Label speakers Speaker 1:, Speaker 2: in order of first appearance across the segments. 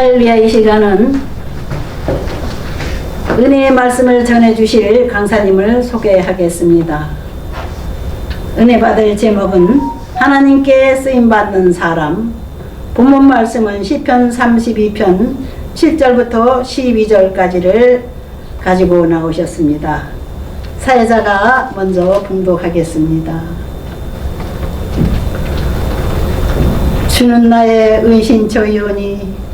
Speaker 1: 할렐루야. 이 시간은 은혜의 말씀을 전해주실 강사님을 소개하겠습니다. 은혜 받을 제목은 하나님께 쓰임받는 사람. 본문 말씀은 시편 32편 7절부터 12절까지를 가지고 나오셨습니다. 사회자가 먼저 봉독하겠습니다. 주는 나의 은신처이오니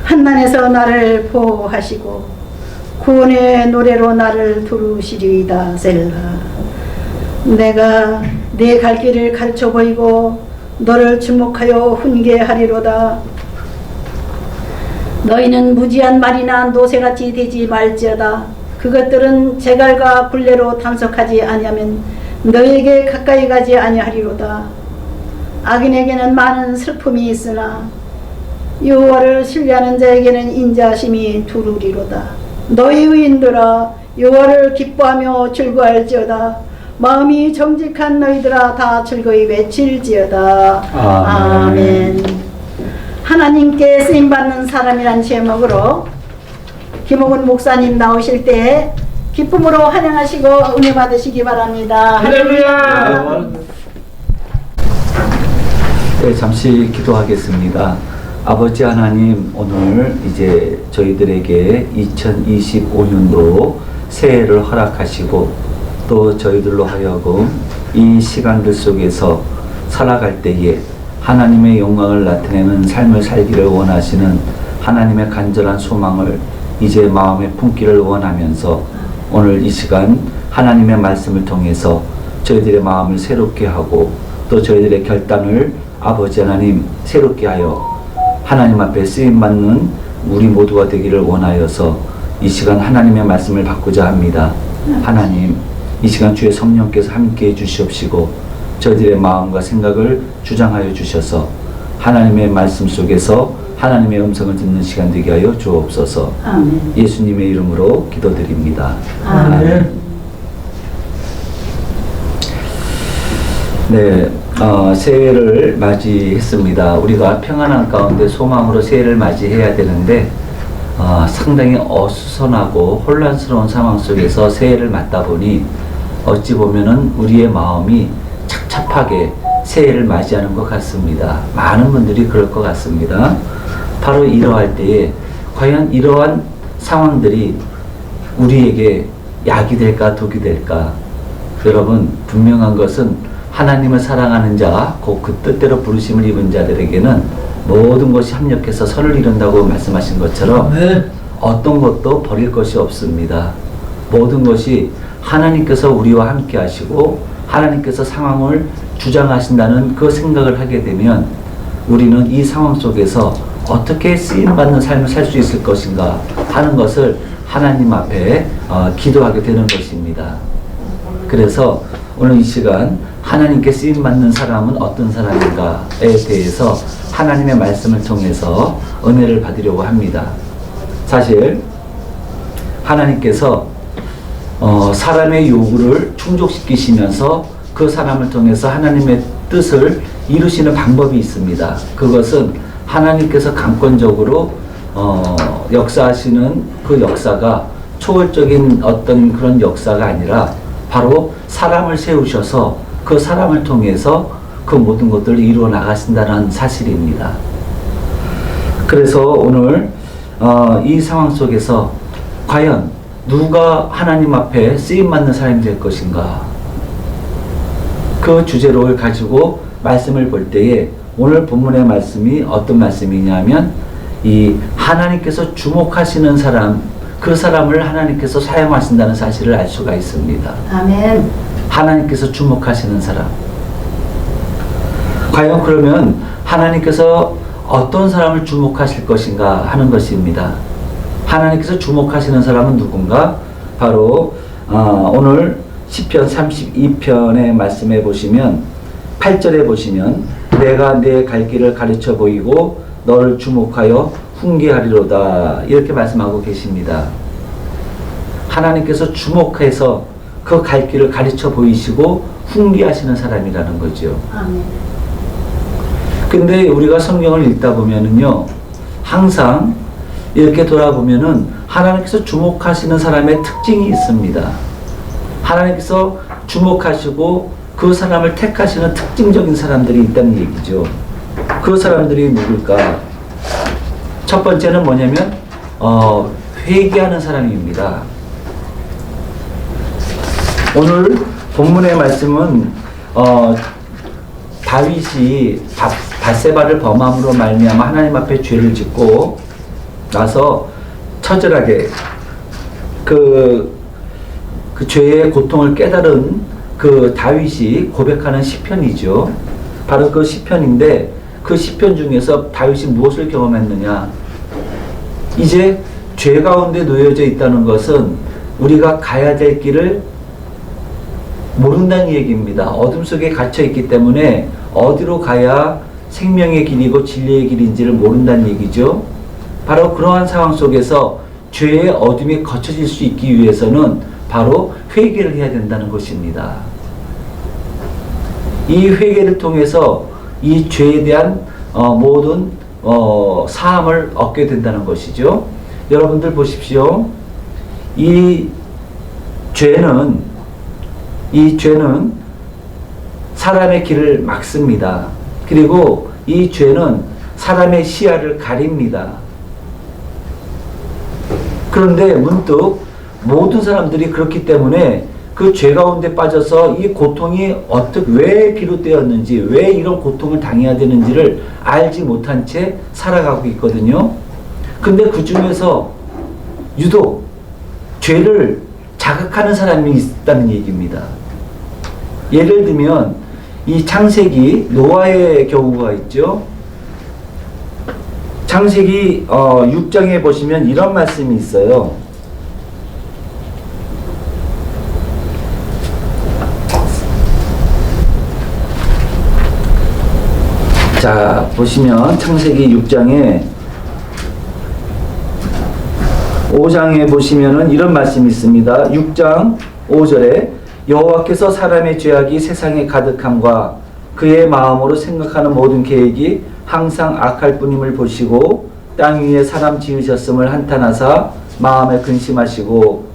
Speaker 1: 한난에서 나를 보호하시고 구원의 노래로 나를 부르시리이다. 셀라. 내가 네 갈 길을 가르쳐 보이고 너를 주목하여 훈계하리로다. 너희는 무지한 말이나 노새같이 되지 말지어다. 그것들은 제갈과 굴레로 단속하지 아니하면 너희에게 가까이 가지 아니하리로다. 악인에게는 많은 슬픔이 있으나 여호와를 신뢰하는 자에게는 인자심이 두루리로다. 너희 의인들아, 여호와를 기뻐하며 즐거워할지어다. 마음이 정직한 너희들아, 다 즐거이 외칠지어다. 아멘. 하나님께 쓰임받는 사람이란 제목으로 김옥은 목사님 나오실 때 기쁨으로 환영하시고 은혜 받으시기 바랍니다.
Speaker 2: 할렐루야. 네, 잠시 기도하겠습니다. 아버지 하나님, 오늘 이제 저희들에게 2025년도 새해를 허락하시고 또 저희들로 하여금 이 시간들 속에서 살아갈 때에 하나님의 영광을 나타내는 삶을 살기를 원하시는 하나님의 간절한 소망을 이제 마음에 품기를 원하면서 오늘 이 시간 하나님의 말씀을 통해서 저희들의 마음을 새롭게 하고 또 저희들의 결단을 아버지 하나님 새롭게 하여 하나님 앞에 쓰임받는 우리 모두가 되기를 원하여서 이 시간 하나님의 말씀을 받고자 합니다. 하나님, 이 시간 주의 성령께서 함께해 주시옵시고 저희들의 마음과 생각을 주장하여 주셔서 하나님의 말씀 속에서 하나님의 음성을 듣는 시간 되게 하여 주옵소서.
Speaker 1: 아멘.
Speaker 2: 예수님의 이름으로 기도드립니다.
Speaker 1: 아멘.
Speaker 2: 네, 새해를 맞이했습니다. 우리가 평안한 가운데 소망으로 새해를 맞이해야 되는데 상당히 어수선하고 혼란스러운 상황 속에서 새해를 맞다 보니 어찌 보면은 우리의 마음이 착잡하게 새해를 맞이하는 것 같습니다. 많은 분들이 그럴 것 같습니다. 바로 이러할 때에 과연 이러한 상황들이 우리에게 약이 될까 독이 될까? 여러분, 분명한 것은 하나님을 사랑하는 자, 곧 그 뜻대로 부르심을 입은 자들에게는 모든 것이 합력해서 선을 이룬다고 말씀하신 것처럼 어떤 것도 버릴 것이 없습니다. 모든 것이 하나님께서 우리와 함께 하시고 하나님께서 상황을 주장하신다는 그 생각을 하게 되면 우리는 이 상황 속에서 어떻게 쓰임받는 삶을 살 수 있을 것인가 하는 것을 하나님 앞에 기도하게 되는 것입니다. 그래서 오늘 이 시간 하나님께 쓰임받는 사람은 어떤 사람인가에 대해서 하나님의 말씀을 통해서 은혜를 받으려고 합니다. 사실 하나님께서 사람의 요구를 충족시키시면서 그 사람을 통해서 하나님의 뜻을 이루시는 방법이 있습니다. 그것은 하나님께서 강권적으로 역사하시는 그 역사가 초월적인 어떤 그런 역사가 아니라 바로 사람을 세우셔서 그 사람을 통해서 그 모든 것들을 이루어 나가신다는 사실입니다. 그래서 오늘 이 상황 속에서 과연 누가 하나님 앞에 쓰임받는 사람이 될 것인가, 그 주제를 가지고 말씀을 볼 때에 오늘 본문의 말씀이 어떤 말씀이냐면 이 하나님께서 주목하시는 사람, 그 사람을 하나님께서 사용하신다는 사실을 알 수가 있습니다.
Speaker 1: 아멘.
Speaker 2: 하나님께서 주목하시는 사람. 과연 그러면 하나님께서 어떤 사람을 주목하실 것인가 하는 것입니다. 하나님께서 주목하시는 사람은 누군가? 바로 오늘 시편 32편의 말씀에 보시면 8절에 보시면 내가 내 갈 길을 가르쳐 보이고 너를 주목하여 훈계하리로다, 이렇게 말씀하고 계십니다. 하나님께서 주목해서 그 갈 길을 가르쳐 보이시고 훈계하시는 사람이라는 거죠.
Speaker 1: 아멘.
Speaker 2: 근데 우리가 성경을 읽다 보면은요, 항상 이렇게 돌아보면은 하나님께서 주목하시는 사람의 특징이 있습니다. 하나님께서 주목하시고 그 사람을 택하시는 특징적인 사람들이 있다는 얘기죠. 그 사람들이 누굴까? 첫 번째는 뭐냐면 회개하는 사람입니다. 오늘 본문의 말씀은 다윗이 밧세바를 범함으로 말미암아 하나님 앞에 죄를 짓고 나서 처절하게 그 죄의 고통을 깨달은 그 다윗이 고백하는 시편이죠. 바로 그 시편인데 그 시편 중에서 다윗이 무엇을 경험했느냐? 이제 죄 가운데 놓여져 있다는 것은 우리가 가야 될 길을 모른다는 얘기입니다. 어둠 속에 갇혀 있기 때문에 어디로 가야 생명의 길이고 진리의 길인지를 모른다는 얘기죠. 바로 그러한 상황 속에서 죄의 어둠이 거쳐질 수 있기 위해서는 바로 회개를 해야 된다는 것입니다. 이 회개를 통해서 이 죄에 대한 모든 사함을 얻게 된다는 것이죠. 여러분들 보십시오. 이 죄는 사람의 길을 막습니다. 그리고 이 죄는 사람의 시야를 가립니다. 그런데 문득 모든 사람들이 그렇기 때문에 그 죄 가운데 빠져서 이 고통이 왜 비롯되었는지, 왜 이런 고통을 당해야 되는지를 알지 못한 채 살아가고 있거든요. 근데 그 중에서 유독 죄를 자각하는 사람이 있다는 얘기입니다. 예를 들면 이 창세기 노아의 경우가 있죠. 창세기 6장에 보시면 이런 말씀이 있어요. 자, 보시면 창세기 6장에 5장에 보시면은 이런 말씀이 있습니다. 6장 5절에 여호와께서 사람의 죄악이 세상에 가득함과 그의 마음으로 생각하는 모든 계획이 항상 악할 뿐임을 보시고 땅 위에 사람 지으셨음을 한탄하사 마음에 근심하시고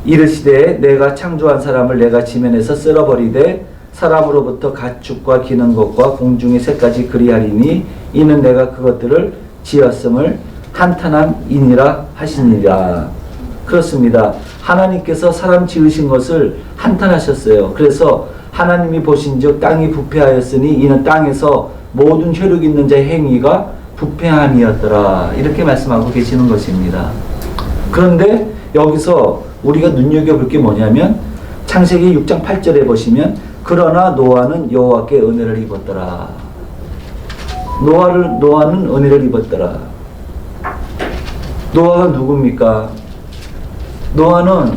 Speaker 2: 이르시되 내가 창조한 사람을 내가 지면에서 쓸어버리되 사람으로부터 가축과 기는 것과 공중의 새까지 그리하리니 이는 내가 그것들을 지었음을 한탄함이니라 하시니라. 그렇습니다. 하나님께서 사람 지으신 것을 한탄하셨어요. 그래서 하나님이 보신즉 땅이 부패하였으니 이는 땅에서 모든 혈육 있는 자의 행위가 부패함이었더라. 이렇게 말씀하고 계시는 것입니다. 그런데 여기서 우리가 눈여겨볼 게 뭐냐면 창세기 6장 8절에 보시면 그러나 노아는 여호와께 은혜를 입었더라. 노아는 은혜를 입었더라. 노아가 누굽니까? 노아는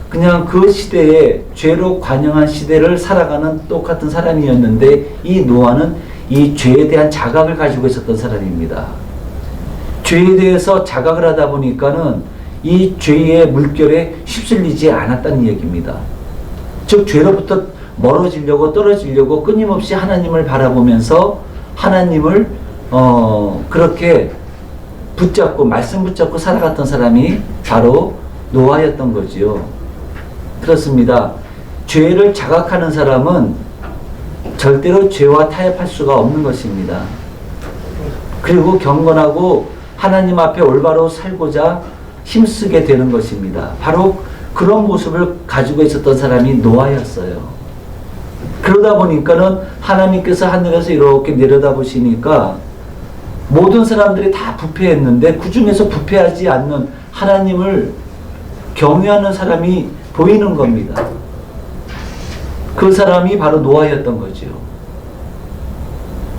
Speaker 2: 그냥 그 시대에 죄로 관영한 시대를 살아가는 똑같은 사람이었는데 이 노아는 이 죄에 대한 자각을 가지고 있었던 사람입니다. 죄에 대해서 자각을 하다 보니까는 이 죄의 물결에 휩쓸리지 않았다는 얘기입니다. 즉 죄로부터 멀어지려고 떨어지려고 끊임없이 하나님을 바라보면서 하나님을 그렇게 말씀 붙잡고 살아갔던 사람이 바로 노아였던 거지요. 그렇습니다. 죄를 자각하는 사람은 절대로 죄와 타협할 수가 없는 것입니다. 그리고 경건하고 하나님 앞에 올바로 살고자 힘쓰게 되는 것입니다. 바로 그런 모습을 가지고 있었던 사람이 노아였어요. 그러다 보니까는 하나님께서 하늘에서 이렇게 내려다보시니까 모든 사람들이 다 부패했는데 그 중에서 부패하지 않는 하나님을 경외하는 사람이 보이는 겁니다. 그 사람이 바로 노아였던 거죠.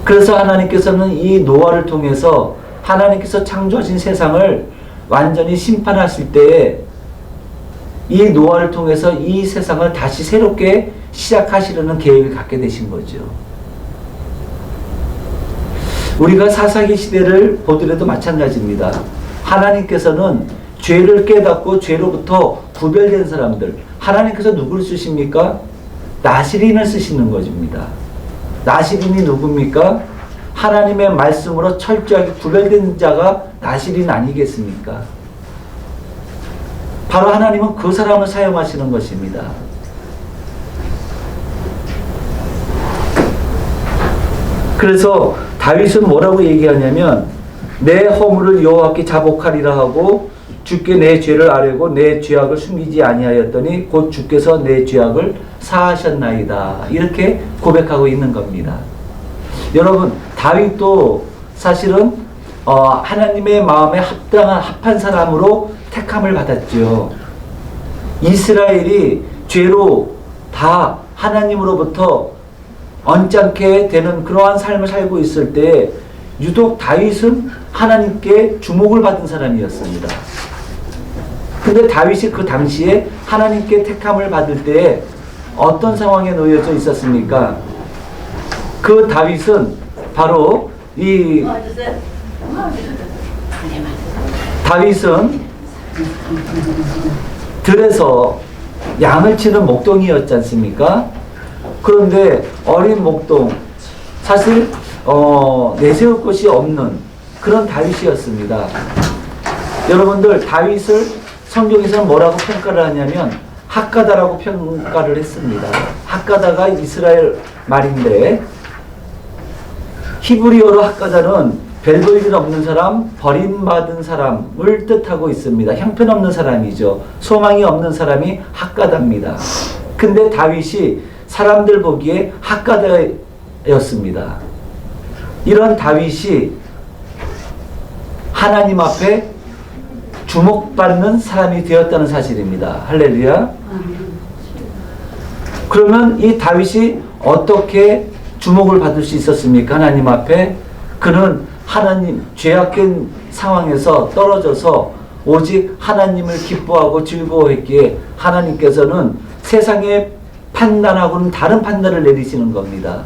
Speaker 2: 그래서 하나님께서는 이 노아를 통해서 하나님께서 창조하신 세상을 완전히 심판하실 때에 이 노아를 통해서 이 세상을 다시 새롭게 시작하시려는 계획을 갖게 되신 거죠. 우리가 사사기 시대를 보더라도 마찬가지입니다. 하나님께서는 죄를 깨닫고 죄로부터 구별된 사람들, 하나님께서 누구를 쓰십니까? 나시린을 쓰시는 것입니다. 나시린이 누굽니까? 하나님의 말씀으로 철저하게 구별된 자가 나실인 아니겠습니까? 바로 하나님은 그 사람을 사용하시는 것입니다. 그래서 다윗은 뭐라고 얘기하냐면 내 허물을 여호와께 자복하리라 하고 주께 내 죄를 아뢰고 내 죄악을 숨기지 아니하였더니 곧 주께서 내 죄악을 사하셨나이다. 이렇게 고백하고 있는 겁니다. 여러분, 다윗도 사실은 하나님의 마음에 합한 사람으로 택함을 받았죠. 이스라엘이 죄로 다 하나님으로부터 언짢게 되는 그러한 삶을 살고 있을 때 유독 다윗은 하나님께 주목을 받은 사람이었습니다. 근데 다윗이 그 당시에 하나님께 택함을 받을 때 어떤 상황에 놓여져 있었습니까? 그 다윗은 바로 다윗은 들에서 양을 치는 목동이었지 않습니까? 그런데 어린 목동, 사실 내세울 곳이 없는 그런 다윗이었습니다. 여러분들, 다윗을 성경에서는 뭐라고 평가를 하냐면 핫가다라고 평가를 했습니다. 핫가다가 이스라엘 말인데 히브리어로 핫가다는 별 볼 일 없는 사람, 버림받은 사람을 뜻하고 있습니다. 형편없는 사람이죠. 소망이 없는 사람이 핫가다입니다. 근데 다윗이 사람들 보기에 핫가다였습니다. 이런 다윗이 하나님 앞에 주목받는 사람이 되었다는 사실입니다. 할렐루야. 그러면 이 다윗이 어떻게 주목을 받을 수 있었습니까? 하나님 앞에. 그는 하나님, 죄악된 상황에서 떨어져서 오직 하나님을 기뻐하고 즐거워했기에 하나님께서는 세상의 판단하고는 다른 판단을 내리시는 겁니다.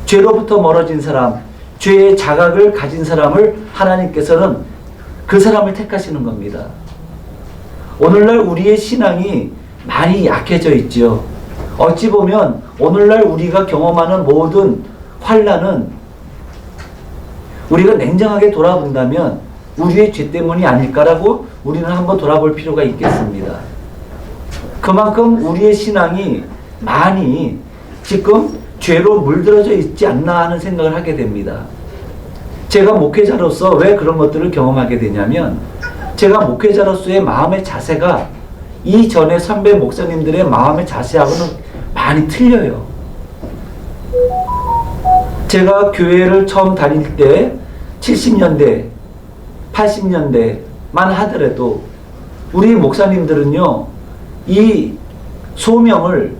Speaker 2: 죄로부터 멀어진 사람, 죄의 자각을 가진 사람을 하나님께서는 그 사람을 택하시는 겁니다. 오늘날 우리의 신앙이 많이 약해져 있죠. 어찌 보면 오늘날 우리가 경험하는 모든 환난은 우리가 냉정하게 돌아본다면 우리의 죄 때문이 아닐까라고 우리는 한번 돌아볼 필요가 있겠습니다. 그만큼 우리의 신앙이 많이 지금 죄로 물들어져 있지 않나 하는 생각을 하게 됩니다. 제가 목회자로서 왜 그런 것들을 경험하게 되냐면 제가 목회자로서의 마음의 자세가 이전에 선배 목사님들의 마음의 자세하고는 많이 틀려요. 제가 교회를 처음 다닐 때 70년대, 80년대만 하더라도 우리 목사님들은요, 이 소명을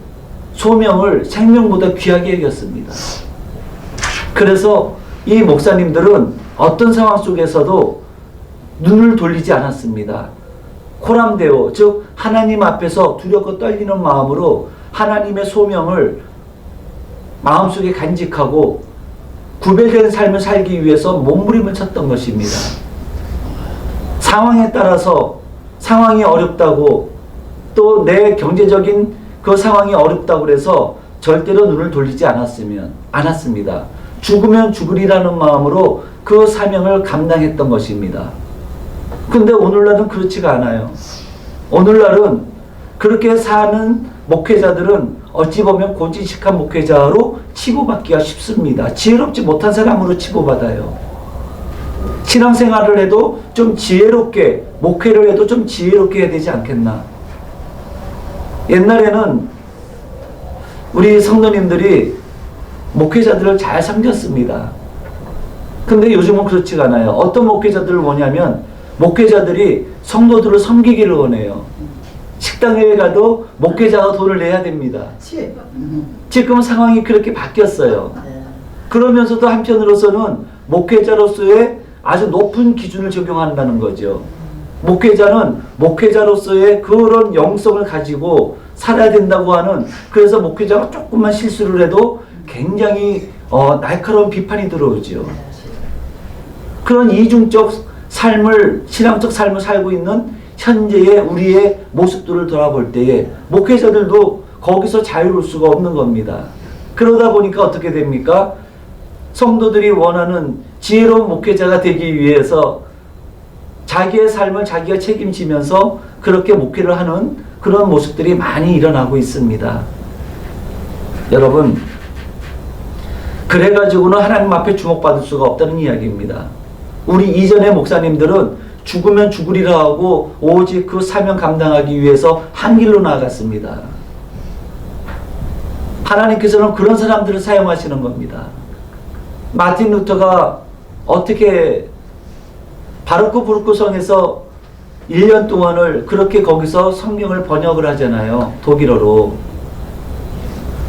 Speaker 2: 생명보다 귀하게 여겼습니다. 그래서 이 목사님들은 어떤 상황 속에서도 눈을 돌리지 않았습니다. 코람데오, 즉 하나님 앞에서 두렵고 떨리는 마음으로 하나님의 소명을 마음속에 간직하고 구별된 삶을 살기 위해서 몸부림을 쳤던 것입니다. 상황에 따라서 상황이 어렵다고 또 내 경제적인 그 상황이 어렵다고 해서 절대로 눈을 돌리지 않았습니다. 죽으면 죽으리라는 마음으로 그 사명을 감당했던 것입니다. 근데 오늘날은 그렇지가 않아요. 오늘날은 그렇게 사는 목회자들은 어찌 보면 고지식한 목회자로 치부받기가 쉽습니다. 지혜롭지 못한 사람으로 치부받아요. 신앙생활을 해도 좀 지혜롭게, 목회를 해도 좀 지혜롭게 해야 되지 않겠나. 옛날에는 우리 성도님들이 목회자들을 잘 섬겼습니다. 근데 요즘은 그렇지가 않아요. 어떤 목회자들을 뭐냐면 목회자들이 성도들을 섬기기를 원해요. 식당에 가도 목회자가 돈을 내야 됩니다. 지금 상황이 그렇게 바뀌었어요. 그러면서도 한편으로서는 목회자로서의 아주 높은 기준을 적용한다는 거죠. 목회자는 목회자로서의 그런 영성을 가지고 살아야 된다고 하는, 그래서 목회자가 조금만 실수를 해도 굉장히 날카로운 비판이 들어오죠. 그런 이중적 삶을, 신앙적 삶을 살고 있는 현재의 우리의 모습들을 돌아볼 때에 목회자들도 거기서 자유로울 수가 없는 겁니다. 그러다 보니까 어떻게 됩니까? 성도들이 원하는 지혜로운 목회자가 되기 위해서 자기의 삶을 자기가 책임지면서 그렇게 목회를 하는 그런 모습들이 많이 일어나고 있습니다. 여러분, 그래가지고는 하나님 앞에 주목받을 수가 없다는 이야기입니다. 우리 이전의 목사님들은 죽으면 죽으리라 하고 오직 그 사명 감당하기 위해서 한 길로 나아갔습니다. 하나님께서는 그런 사람들을 사용하시는 겁니다. 마틴 루터가 어떻게 바르크 부르크 성에서 1년 동안을 그렇게 거기서 성경을 번역을 하잖아요. 독일어로.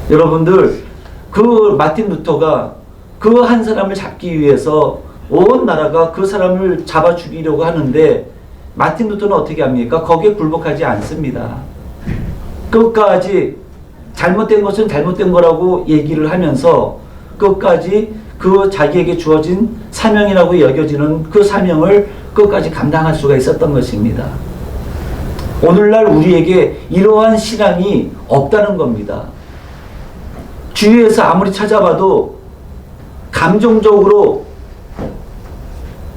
Speaker 2: 여러분들, 그 마틴 루터가 그 한 사람을 잡기 위해서 온 나라가 그 사람을 잡아 죽이려고 하는데 마틴 루터는 어떻게 합니까? 거기에 굴복하지 않습니다. 끝까지 잘못된 것은 잘못된 거라고 얘기를 하면서 끝까지 그 자기에게 주어진 사명이라고 여겨지는 그 사명을 끝까지 감당할 수가 있었던 것입니다. 오늘날 우리에게 이러한 신앙이 없다는 겁니다. 주위에서 아무리 찾아봐도 감정적으로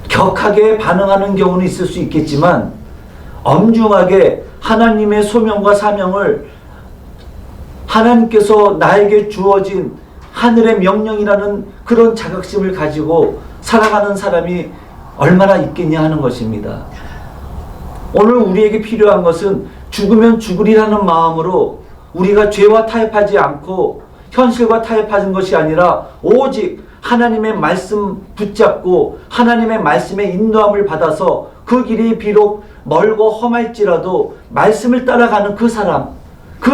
Speaker 2: 격하게 반응하는 경우는 있을 수 있겠지만 엄중하게 하나님의 소명과 사명을 하나님께서 나에게 주어진 하늘의 명령이라는 그런 자각심을 가지고 살아가는 사람이 얼마나 있겠냐 하는 것입니다. 오늘 우리에게 필요한 것은 죽으면 죽으리라는 마음으로 우리가 죄와 타협하지 않고 현실과 타협하는 것이 아니라 오직 하나님의 말씀 붙잡고 하나님의 말씀의 인도함을 받아서 그 길이 비록 멀고 험할지라도 말씀을 따라가는 그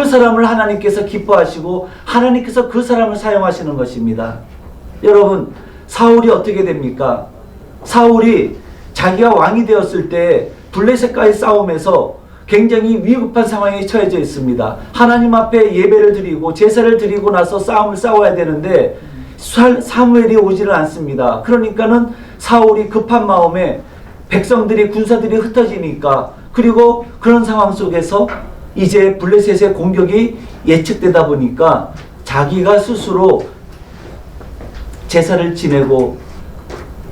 Speaker 2: 사람을 하나님께서 기뻐하시고 하나님께서 그 사람을 사용하시는 것입니다. 여러분, 사울이 어떻게 됩니까? 사울이 자기가 왕이 되었을 때 블레셋과의 싸움에서 굉장히 위급한 상황에 처해져 있습니다. 하나님 앞에 예배를 드리고 제사를 드리고 나서 싸움을 싸워야 되는데 사무엘이 오지를 않습니다. 그러니까는 사울이 급한 마음에 백성들이 군사들이 흩어지니까 그리고 그런 상황 속에서 이제 블레셋의 공격이 예측되다 보니까 자기가 스스로 제사를 지내고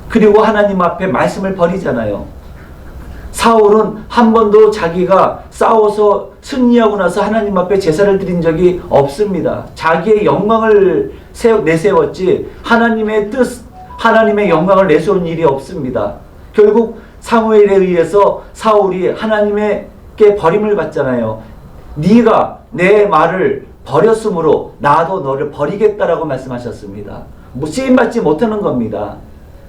Speaker 2: 그리고 하나님 앞에 말씀을 버리잖아요. 사울은 한 번도 자기가 싸워서 승리하고 나서 하나님 앞에 제사를 드린 적이 없습니다. 자기의 영광을 내세웠지 하나님의 뜻, 하나님의 영광을 내세운 일이 없습니다. 결국 사무엘에 의해서 사울이 하나님께 버림을 받잖아요. 네가 내 말을 버렸으므로 나도 너를 버리겠다라고 말씀하셨습니다. 쓰임받지 못하는 겁니다.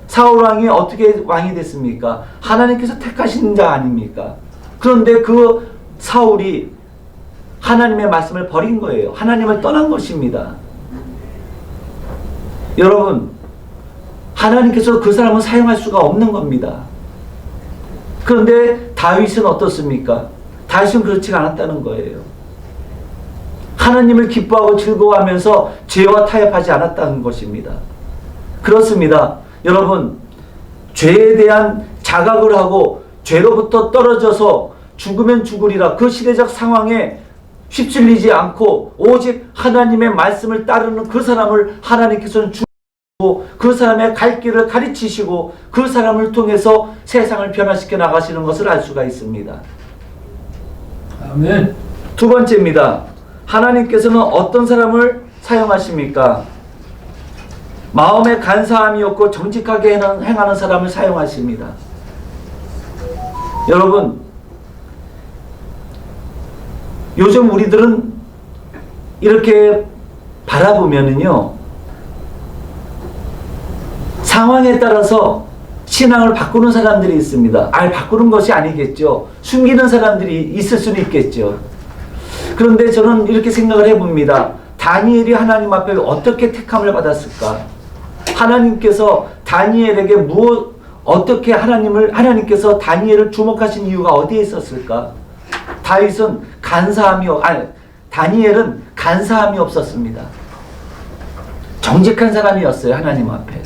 Speaker 2: 사울 왕이 어떻게 왕이 됐습니까? 하나님께서 택하신 자 아닙니까? 그런데 그 사울이 하나님의 말씀을 버린 거예요. 하나님을 떠난 것입니다. 여러분, 하나님께서 그 사람을 사용할 수가 없는 겁니다. 그런데 다윗은 어떻습니까? 다윗은 그렇지가 않았다는 거예요. 하나님을 기뻐하고 즐거워하면서 죄와 타협하지 않았다는 것입니다. 그렇습니다. 여러분, 죄에 대한 자각을 하고 죄로부터 떨어져서 죽으면 죽으리라 그 시대적 상황에 휩쓸리지 않고 오직 하나님의 말씀을 따르는 그 사람을 하나님께서는 주고 그 사람의 갈 길을 가르치시고 그 사람을 통해서 세상을 변화시켜 나가시는 것을 알 수가 있습니다.
Speaker 3: 아멘.
Speaker 2: 두 번째입니다. 하나님께서는 어떤 사람을 사용하십니까? 마음에 간사함이 없고 정직하게 행하는 사람을 사용하십니다. 여러분, 요즘 우리들은 이렇게 바라보면은요, 상황에 따라서 신앙을 바꾸는 사람들이 있습니다. 바꾸는 것이 아니겠죠. 숨기는 사람들이 있을 수는 있겠죠. 그런데 저는 이렇게 생각을 해봅니다. 다니엘이 하나님 앞에 어떻게 택함을 받았을까? 하나님께서 다니엘에게 어떻게 하나님께서 다니엘을 주목하신 이유가 어디에 있었을까? 다니엘은 간사함이 없었습니다. 정직한 사람이었어요, 하나님 앞에.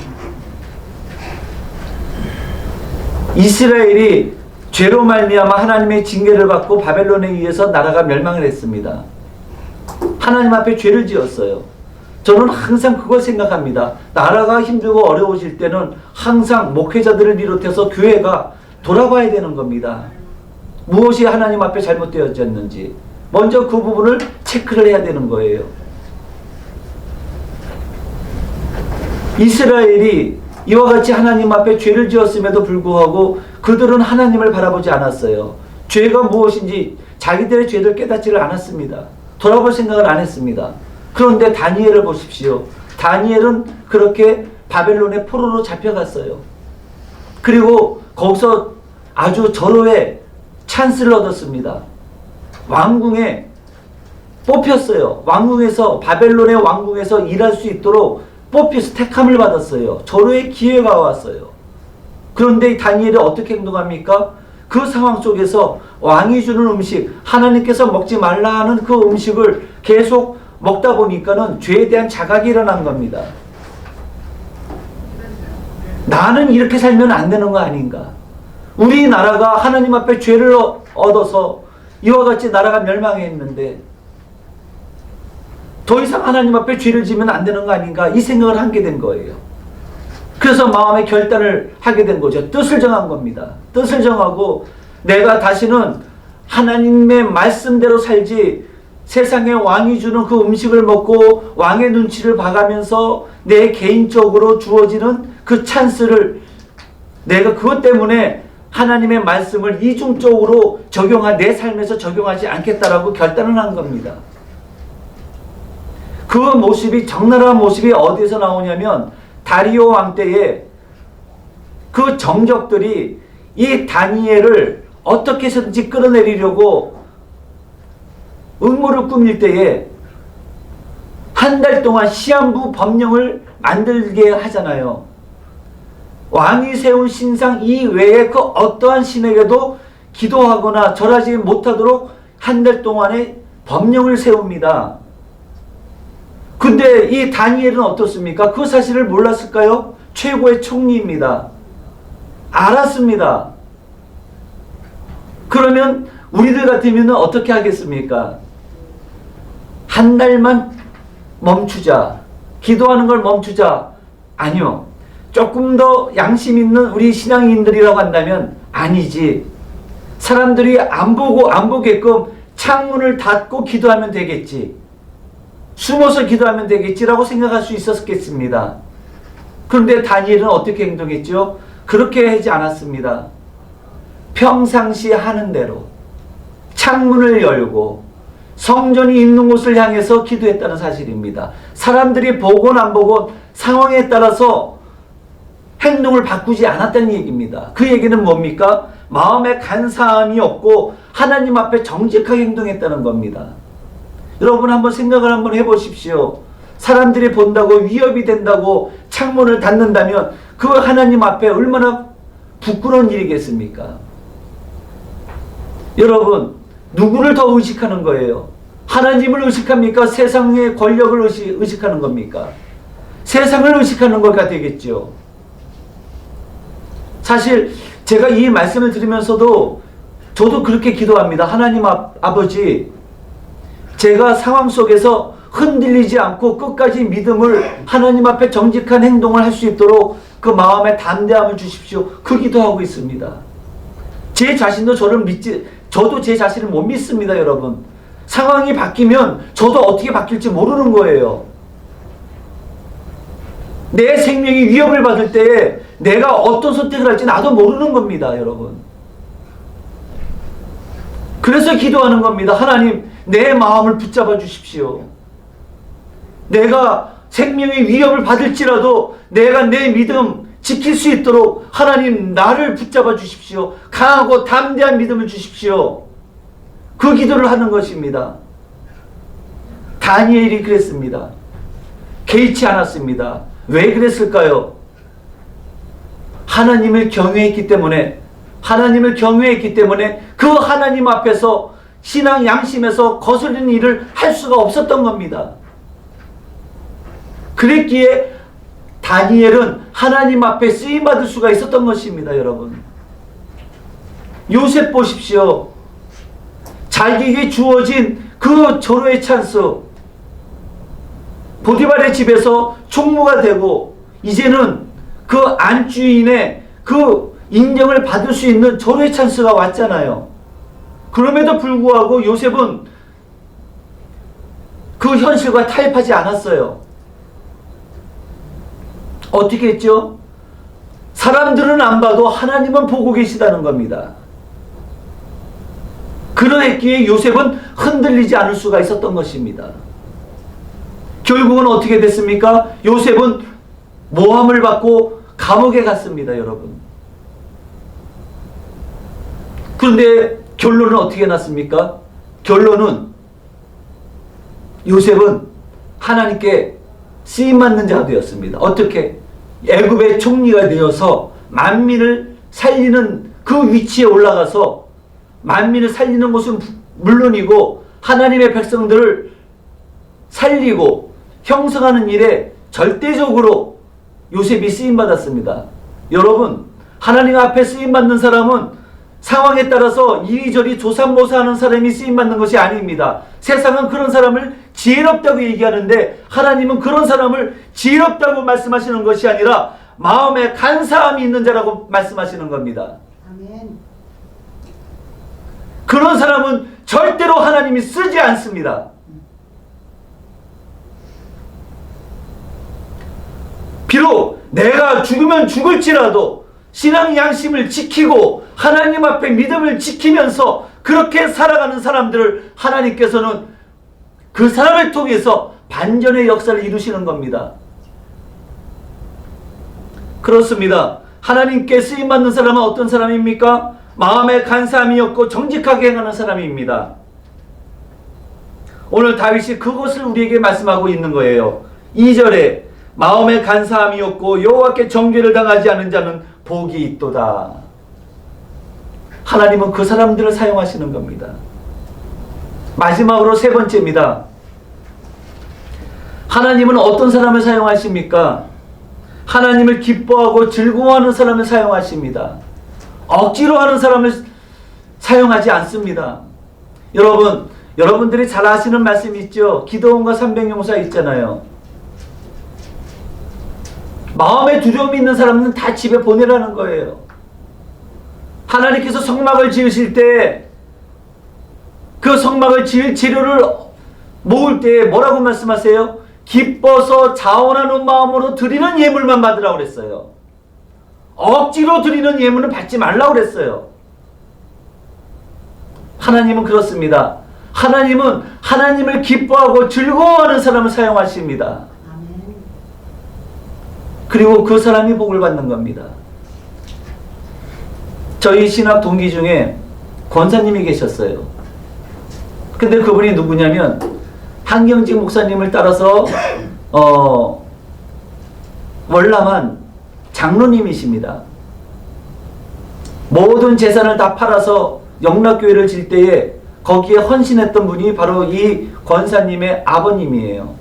Speaker 2: 이스라엘이 죄로 말미암아 하나님의 징계를 받고 바벨론에 의해서 나라가 멸망을 했습니다. 하나님 앞에 죄를 지었어요. 저는 항상 그걸 생각합니다. 나라가 힘들고 어려워질 때는 항상 목회자들을 비롯해서 교회가 돌아봐야 되는 겁니다. 무엇이 하나님 앞에 잘못되어졌는지 먼저 그 부분을 체크를 해야 되는 거예요. 이스라엘이 이와 같이 하나님 앞에 죄를 지었음에도 불구하고 그들은 하나님을 바라보지 않았어요. 죄가 무엇인지 자기들의 죄를 깨닫지를 않았습니다. 돌아볼 생각을 안 했습니다. 그런데 다니엘을 보십시오. 다니엘은 그렇게 바벨론의 포로로 잡혀갔어요. 그리고 거기서 아주 절호의 찬스를 얻었습니다. 왕궁에 뽑혔어요. 왕궁에서, 바벨론의 왕궁에서 일할 수 있도록 뽑혀서 택함을 받았어요. 절호의 기회가 왔어요. 그런데 다니엘이 어떻게 행동합니까? 그 상황 속에서 왕이 주는 음식, 하나님께서 먹지 말라 하는 그 음식을 계속 먹다 보니까는 죄에 대한 자각이 일어난 겁니다. 나는 이렇게 살면 안 되는 거 아닌가? 우리나라가 하나님 앞에 죄를 얻어서 이와 같이 나라가 멸망했는데 더 이상 하나님 앞에 죄를 지면 안 되는 거 아닌가? 이 생각을 하게 된 거예요. 그래서 마음의 결단을 하게 된 거죠. 뜻을 정한 겁니다. 뜻을 정하고 내가 다시는 하나님의 말씀대로 살지 세상의 왕이 주는 그 음식을 먹고 왕의 눈치를 봐가면서 내 개인적으로 주어지는 그 찬스를 내가 그것 때문에 하나님의 말씀을 이중적으로 내 삶에서 적용하지 않겠다라고 결단을 한 겁니다. 그 모습이, 적나라한 모습이 어디에서 나오냐면 다리오 왕 때에 그 정적들이 이 다니엘을 어떻게 해서든지 끌어내리려고 음모를 꾸밀 때에 한 달 동안 시한부 법령을 만들게 하잖아요. 왕이 세운 신상 이외에 그 어떠한 신에게도 기도하거나 절하지 못하도록 한 달 동안의 법령을 세웁니다. 근데 이 다니엘은 어떻습니까? 그 사실을 몰랐을까요? 최고의 총리입니다. 알았습니다. 그러면 우리들 같으면 어떻게 하겠습니까? 한 달만 멈추자. 기도하는 걸 멈추자. 아니요. 조금 더 양심 있는 우리 신앙인들이라고 한다면 아니지. 사람들이 안 보게끔 창문을 닫고 기도하면 되겠지. 숨어서 기도하면 되겠지라고 생각할 수 있었겠습니다. 그런데 다니엘은 어떻게 행동했죠? 그렇게 하지 않았습니다. 평상시 하는 대로 창문을 열고 성전이 있는 곳을 향해서 기도했다는 사실입니다. 사람들이 보건 안 보건 상황에 따라서 행동을 바꾸지 않았다는 얘기입니다. 그 얘기는 뭡니까? 마음에 간사함이 없고 하나님 앞에 정직하게 행동했다는 겁니다. 여러분 한번 생각을 한번 해보십시오. 사람들이 본다고 위협이 된다고 창문을 닫는다면 그 하나님 앞에 얼마나 부끄러운 일이겠습니까? 여러분 누구를 더 의식하는 거예요? 하나님을 의식합니까? 세상의 권력을 의식하는 겁니까? 세상을 의식하는 거가 되겠죠. 사실 제가 이 말씀을 들으면서도 저도 그렇게 기도합니다. 하나님 아버지, 제가 상황 속에서 흔들리지 않고 끝까지 믿음을 하나님 앞에 정직한 행동을 할 수 있도록 그 마음에 담대함을 주십시오. 그 기도하고 있습니다. 제 자신도 저도 제 자신을 못 믿습니다, 여러분. 상황이 바뀌면 저도 어떻게 바뀔지 모르는 거예요. 내 생명이 위협을 받을 때에 내가 어떤 선택을 할지 나도 모르는 겁니다, 여러분. 그래서 기도하는 겁니다. 하나님, 내 마음을 붙잡아 주십시오. 내가 생명의 위협을 받을지라도 내가 내 믿음 지킬 수 있도록 하나님 나를 붙잡아 주십시오. 강하고 담대한 믿음을 주십시오. 그 기도를 하는 것입니다. 다니엘이 그랬습니다. 개의치 않았습니다. 왜 그랬을까요? 하나님을 경외했기 때문에 그 하나님 앞에서 신앙 양심에서 거스르는 일을 할 수가 없었던 겁니다. 그랬기에 다니엘은 하나님 앞에 쓰임받을 수가 있었던 것입니다, 여러분. 요셉 보십시오. 자기에게 주어진 그 절호의 찬스. 보디발의 집에서 총무가 되고 이제는 그 안주인의 그 인정을 받을 수 있는 절호의 찬스가 왔잖아요. 그럼에도 불구하고 요셉은 그 현실과 타협하지 않았어요. 어떻게 했죠? 사람들은 안 봐도 하나님은 보고 계시다는 겁니다. 그러했기에 요셉은 흔들리지 않을 수가 있었던 것입니다. 결국은 어떻게 됐습니까? 요셉은 모함을 받고 감옥에 갔습니다, 여러분. 그런데 결론은 어떻게 났습니까? 결론은 요셉은 하나님께 쓰임받는 자가 되었습니다. 어떻게? 애굽의 총리가 되어서 만민을 살리는 그 위치에 올라가서 만민을 살리는 것은 물론이고 하나님의 백성들을 살리고 형성하는 일에 절대적으로 요셉이 쓰임받았습니다. 여러분, 하나님 앞에 쓰임받는 사람은 상황에 따라서 이리저리 조삼모사하는 사람이 쓰임받는 것이 아닙니다. 세상은 그런 사람을 지혜롭다고 얘기하는데 하나님은 그런 사람을 지혜롭다고 말씀하시는 것이 아니라 마음에 간사함이 있는 자라고 말씀하시는 겁니다.
Speaker 1: 아멘.
Speaker 2: 그런 사람은 절대로 하나님이 쓰지 않습니다. 비록 내가 죽으면 죽을지라도 신앙 양심을 지키고 하나님 앞에 믿음을 지키면서 그렇게 살아가는 사람들을 하나님께서는 그 사람을 통해서 반전의 역사를 이루시는 겁니다. 그렇습니다. 하나님께 쓰임받는 사람은 어떤 사람입니까? 마음에 간사함이 없고 정직하게 행하는 사람입니다. 오늘 다윗이 그것을 우리에게 말씀하고 있는 거예요. 2절에 마음에 간사함이 없고 여호와께 정죄를 당하지 않은 자는 복이 있도다. 하나님은 그 사람들을 사용하시는 겁니다. 마지막으로 세 번째입니다. 하나님은 어떤 사람을 사용하십니까? 하나님을 기뻐하고 즐거워하는 사람을 사용하십니다. 억지로 하는 사람을 사용하지 않습니다. 여러분들이 잘 아시는 말씀이 있죠? 기도원과 300용사 있잖아요. 마음에 두려움이 있는 사람은 다 집에 보내라는 거예요. 하나님께서 성막을 지으실 때 그 성막을 지을 재료를 모을 때 뭐라고 말씀하세요? 기뻐서 자원하는 마음으로 드리는 예물만 받으라고 그랬어요. 억지로 드리는 예물은 받지 말라고 그랬어요. 하나님은 그렇습니다. 하나님은 하나님을 기뻐하고 즐거워하는 사람을 사용하십니다. 그리고 그 사람이 복을 받는 겁니다. 저희 신학 동기 중에 권사님이 계셨어요. 근데 그분이 누구냐면 한경직 목사님을 따라서 월남한 장로님이십니다. 모든 재산을 다 팔아서 영락교회를 질 때에 거기에 헌신했던 분이 바로 이 권사님의 아버님이에요.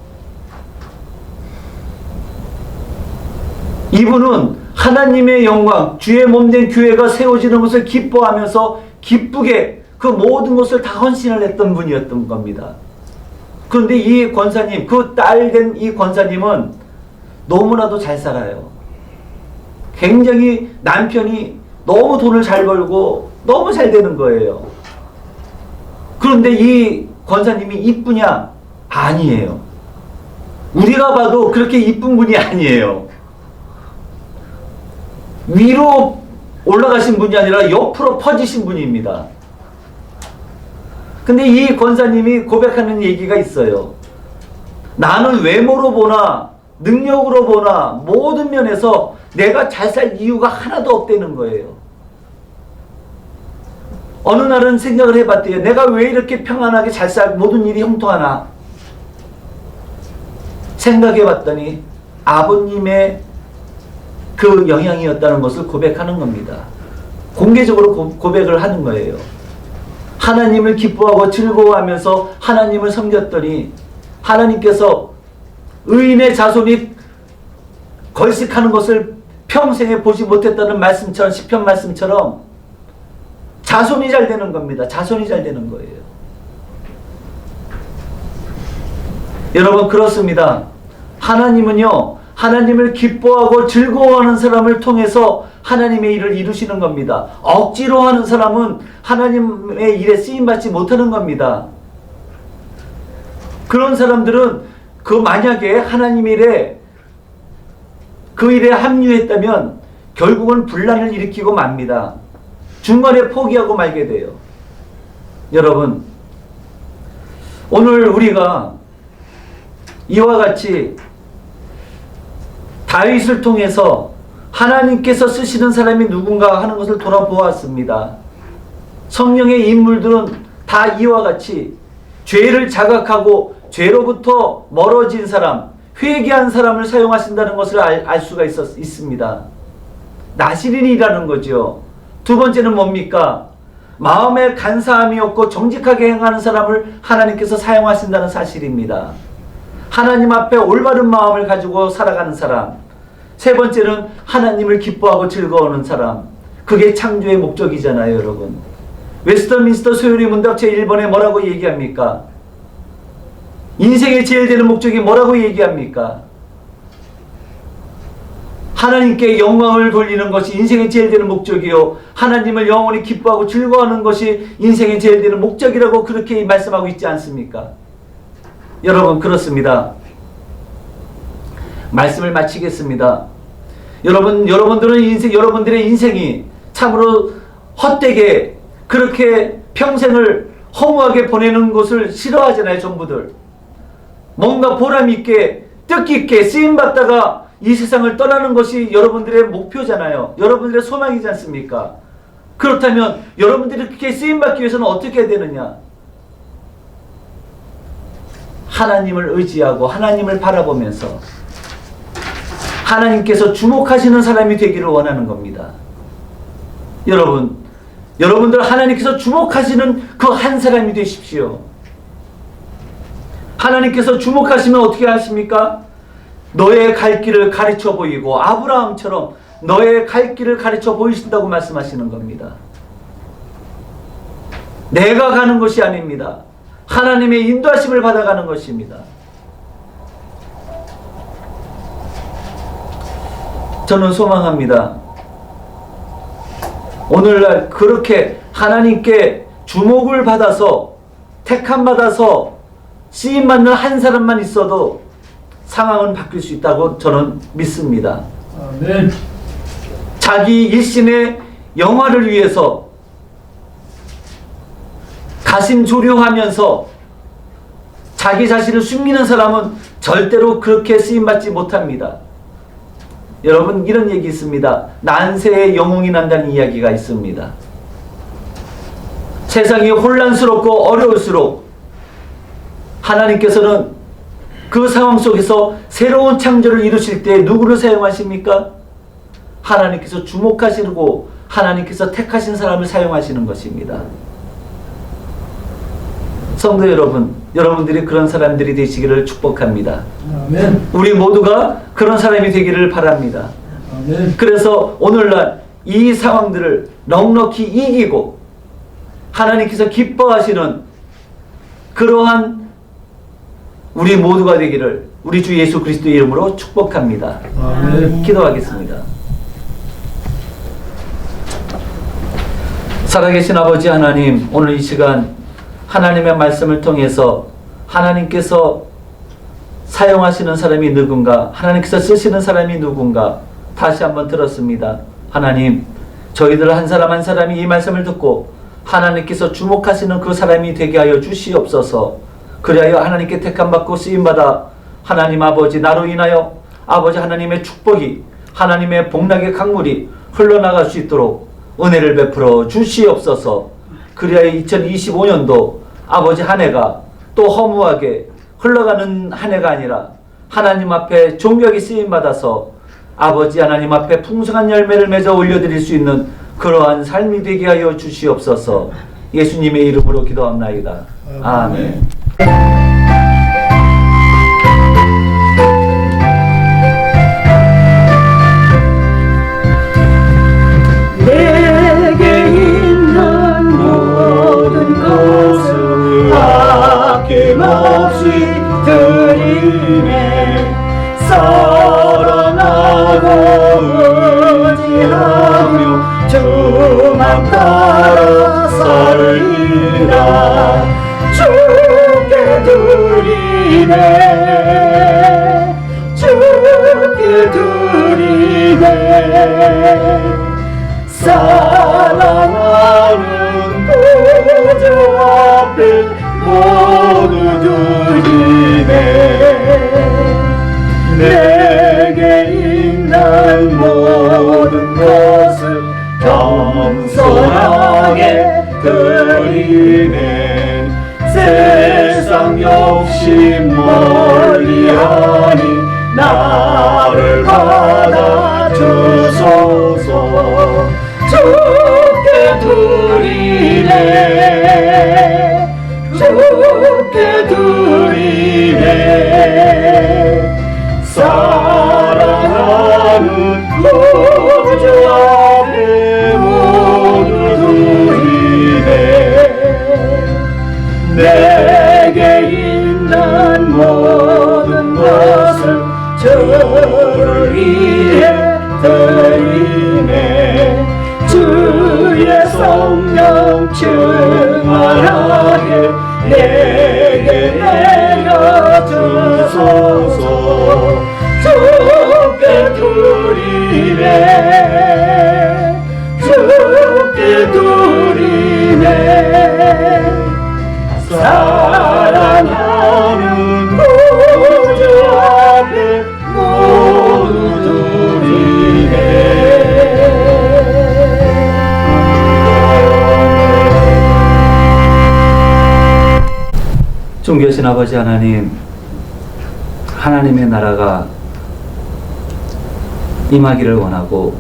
Speaker 2: 이분은 하나님의 영광, 주의 몸된 교회가 세워지는 것을 기뻐하면서 기쁘게 그 모든 것을 다 헌신을 했던 분이었던 겁니다. 그런데 이 권사님, 그 딸 된 이 권사님은 너무나도 잘 살아요. 굉장히 남편이 너무 돈을 잘 벌고 너무 잘 되는 거예요. 그런데 이 권사님이 이쁘냐? 아니에요. 우리가 봐도 그렇게 이쁜 분이 아니에요. 위로 올라가신 분이 아니라 옆으로 퍼지신 분입니다. 근데 이 권사님이 고백하는 얘기가 있어요. 나는 외모로 보나 능력으로 보나 모든 면에서 내가 잘 살 이유가 하나도 없다는 거예요. 어느 날은 생각을 해봤대요. 내가 왜 이렇게 평안하게 잘 살고 모든 일이 형통하나? 생각해봤더니 아버님의 그 영향이었다는 것을 고백하는 겁니다. 공개적으로 고백을 하는 거예요. 하나님을 기뻐하고 즐거워하면서 하나님을 섬겼더니 하나님께서 의인의 자손이 걸식하는 것을 평생에 보지 못했다는 말씀처럼, 시편 말씀처럼 자손이 잘 되는 겁니다. 자손이 잘 되는 거예요. 여러분, 그렇습니다. 하나님은요, 하나님을 기뻐하고 즐거워하는 사람을 통해서 하나님의 일을 이루시는 겁니다. 억지로 하는 사람은 하나님의 일에 쓰임받지 못하는 겁니다. 그런 사람들은 만약에 하나님 일에 그 일에 합류했다면 결국은 분란을 일으키고 맙니다. 중간에 포기하고 말게 돼요. 여러분, 오늘 우리가 이와 같이 다윗을 통해서 하나님께서 쓰시는 사람이 누군가 하는 것을 돌아보았습니다. 성령의 인물들은 다 이와 같이 죄를 자각하고 죄로부터 멀어진 사람, 회개한 사람을 사용하신다는 것을 알 수가 있습니다. 나시린이라는 거죠. 두 번째는 뭡니까? 마음에 간사함이 없고 정직하게 행하는 사람을 하나님께서 사용하신다는 사실입니다. 하나님 앞에 올바른 마음을 가지고 살아가는 사람. 세 번째는 하나님을 기뻐하고 즐거워하는 사람. 그게 창조의 목적이잖아요, 여러분. 웨스터민스터 소요리 문답 제1번에 뭐라고 얘기합니까? 인생의 제일 되는 목적이 뭐라고 얘기합니까? 하나님께 영광을 돌리는 것이 인생의 제일 되는 목적이요, 하나님을 영원히 기뻐하고 즐거워하는 것이 인생의 제일 되는 목적이라고 그렇게 말씀하고 있지 않습니까? 여러분, 그렇습니다. 말씀을 마치겠습니다. 여러분들의 인생이 참으로 헛되게 그렇게 평생을 허무하게 보내는 것을 싫어하잖아요, 전부들. 뭔가 보람있게 뜻깊게 쓰임받다가 이 세상을 떠나는 것이 여러분들의 목표잖아요. 여러분들의 소망이지 않습니까? 그렇다면 여러분들이 그렇게 쓰임받기 위해서는 어떻게 해야 되느냐? 하나님을 의지하고 하나님을 바라보면서 하나님께서 주목하시는 사람이 되기를 원하는 겁니다. 여러분들 하나님께서 주목하시는 그 한 사람이 되십시오. 하나님께서 주목하시면 어떻게 하십니까? 너의 갈 길을 가르쳐 보이고 아브라함처럼 너의 갈 길을 가르쳐 보이신다고 말씀하시는 겁니다. 내가 가는 것이 아닙니다. 하나님의 인도하심을 받아가는 것입니다. 저는 소망합니다. 오늘날 그렇게 하나님께 주목을 받아서 택함 받아서 쓰임받는 한 사람만 있어도 상황은 바뀔 수 있다고 저는 믿습니다.
Speaker 3: 아멘.
Speaker 2: 자기 일신의 영화를 위해서 가심조료하면서 자기 자신을 숨기는 사람은 절대로 그렇게 쓰임받지 못합니다. 여러분, 이런 얘기 있습니다. 난세에 영웅이 난다는 이야기가 있습니다. 세상이 혼란스럽고 어려울수록 하나님께서는 그 상황 속에서 새로운 창조를 이루실 때 누구를 사용하십니까? 하나님께서 주목하시고 하나님께서 택하신 사람을 사용하시는 것입니다. 성도 여러분, 여러분들이 그런 사람들이 되시기를 축복합니다.
Speaker 3: 아멘.
Speaker 2: 우리 모두가 그런 사람이 되기를 바랍니다.
Speaker 3: 아멘.
Speaker 2: 그래서 오늘날 이 상황들을 넉넉히 이기고 하나님께서 기뻐하시는 그러한 우리 모두가 되기를 우리 주 예수 그리스도의 이름으로 축복합니다.
Speaker 3: 아멘.
Speaker 2: 기도하겠습니다. 살아계신 아버지 하나님, 오늘 이 시간 하나님의 말씀을 통해서 하나님께서 사용하시는 사람이 누군가, 하나님께서 쓰시는 사람이 누군가 다시 한번 들었습니다. 하나님, 저희들 한 사람 한 사람이 이 말씀을 듣고 하나님께서 주목하시는 그 사람이 되게 하여 주시옵소서. 그리하여 하나님께 택함받고 쓰임받아 하나님 아버지 나로 인하여 아버지 하나님의 축복이, 하나님의 복락의 강물이 흘러나갈 수 있도록 은혜를 베풀어 주시옵소서. 그리하여 2025년도 아버지 한 해가 또 허무하게 흘러가는 한 해가 아니라 하나님 앞에 존귀하게 쓰임받아서 아버지 하나님 앞에 풍성한 열매를 맺어 올려드릴 수 있는 그러한 삶이 되게 하여 주시옵소서. 예수님의 이름으로 기도합나이다. 아멘.
Speaker 1: 내게 있는 모든 것을 아낌없이 드리네. 의지하며 주만 따라 살리라. 주께 드리네, 주께 드리네. 사랑하는 구주 앞에 모두 드리네. 내게 있는 모든 것을 겸손하게 드리네. 세상 욕심 멀리하니 나를 받아주소서. 주께 드리네, 주께 드리네. 사랑하는 구주 앞에 모두 드리네. 내게 있는 모든 것을 주를 위해 드리네. 주의 성령 충만하게 내게 내려주소서. 주께 드리네, 주께 드리네. 사랑하는 구주 앞에 모두 드리네.
Speaker 2: 존귀하신 아버지 하나님, 하나님의 나라가 임하기를 원하고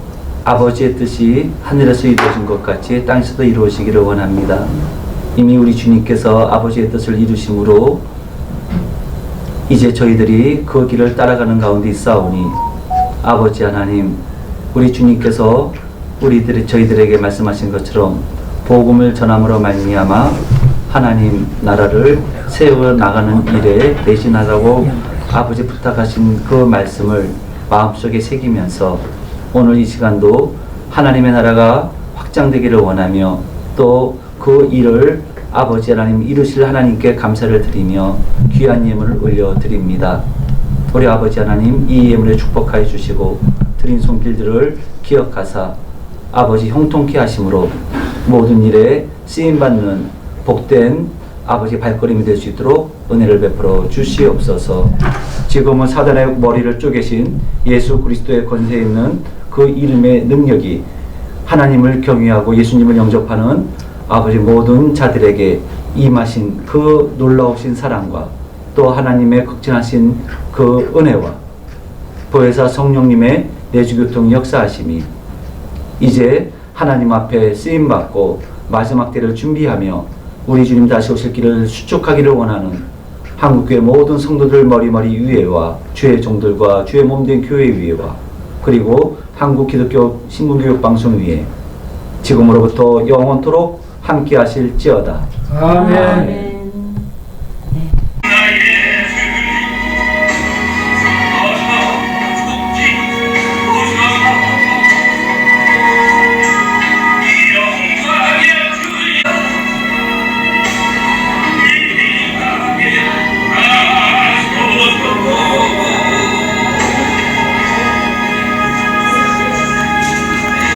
Speaker 2: 아버지의 뜻이 하늘에서 이루어진 것 같이 땅에서도 이루어지기를 원합니다. 이미 우리 주님께서 아버지의 뜻을 이루심으로 이제 저희들이 그 길을 따라가는 가운데 있사오니 아버지 하나님, 우리 주님께서 저희들에게 말씀하신 것처럼 복음을 전함으로 말미암아 하나님 나라를 세워 나가는 일에 대신하라고 아버지 부탁하신 그 말씀을 마음속에 새기면서 오늘 이 시간도 하나님의 나라가 확장되기를 원하며 또 그 일을 아버지 하나님 이루실 하나님께 감사를 드리며 귀한 예물을 올려드립니다. 우리 아버지 하나님 이 예물에 축복하여 주시고 드린 손길들을 기억하사 아버지 형통케 하심으로 모든 일에 쓰임받는 복된 아버지 발걸음이 될 수 있도록 은혜를 베풀어 주시옵소서. 지금은 사단의 머리를 쪼개신 예수 그리스도의 권세에 있는 그 이름의 능력이 하나님을 경외하고 예수님을 영접하는 아버지 모든 자들에게 임하신 그 놀라우신 사랑과 또 하나님의 극진하신 그 은혜와 보혜사 성령님의 내주교통 역사하심이 이제 하나님 앞에 쓰임받고 마지막 때를 준비하며 우리 주님 다시 오실 길을 수축하기를 원하는 한국교회 모든 성도들 머리머리 위에와 주의 종들과 주의 몸된 교회 위에와 그리고 한국 기독교 신문교육방송 위에 지금으로부터 영원토록 함께 하실지어다.
Speaker 3: 아멘.